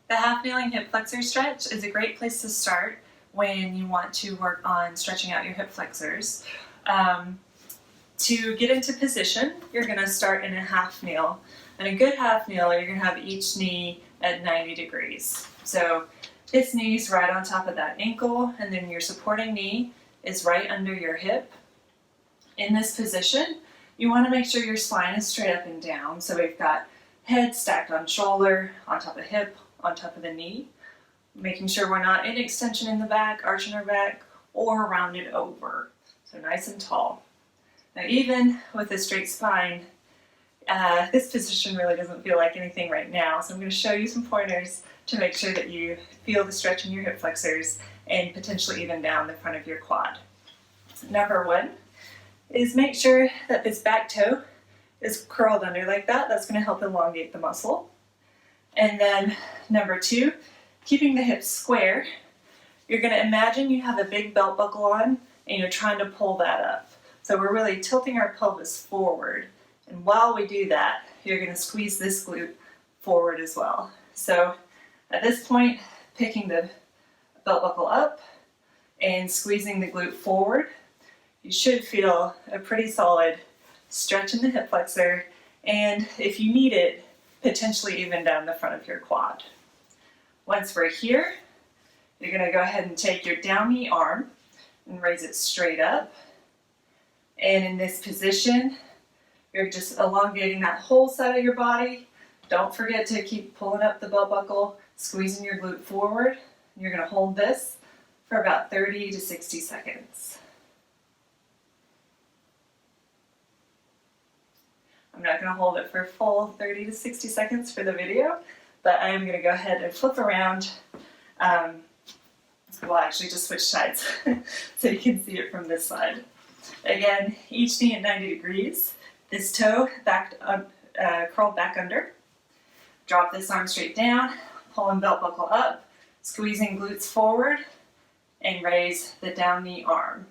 The half kneeling hip flexor stretch is a great place to start when you want to work on stretching out your hip flexors. To get into position, you're going to start in a half kneel. And a good half kneel, you're going to have each knee at 90 degrees. So this knee's right on top of that ankle, and then your supporting knee is right under your hip. In this position, you want to make sure your spine is straight up and down. So we've got head stacked on shoulder, on top of hip, on top of the knee, making sure we're not in extension in the back, arching our back, or rounded over. So nice and tall. Now even with a straight spine, this position really doesn't feel like anything right now, so I'm going to show you some pointers to make sure that you feel the stretch in your hip flexors and potentially even down the front of your quad. Number one is make sure that this back toe is curled under like that. That's going to help elongate the muscle. And then number two, keeping the hips square. You're going to imagine you have a big belt buckle on and you're trying to pull that up. So we're really tilting our pelvis forward. And while we do that, you're going to squeeze this glute forward as well. So at this point, picking the belt buckle up and squeezing the glute forward, you should feel a pretty solid stretch in the hip flexor, and if you need it, potentially even down the front of your quad. Once we're here, you're going to go ahead and take your down knee arm and raise it straight up. And in this position, you're just elongating that whole side of your body. Don't forget to keep pulling up the belt buckle, squeezing your glute forward. You're going to hold this for about 30 to 60 seconds. I'm not going to hold it for a full 30 to 60 seconds for the video, but I am going to go ahead and flip around. Well, actually just switch sides so you can see it from this side. Again, each knee at 90 degrees. This toe curled back under. Drop this arm straight down, pulling belt buckle up, squeezing glutes forward, and raise the down knee arm.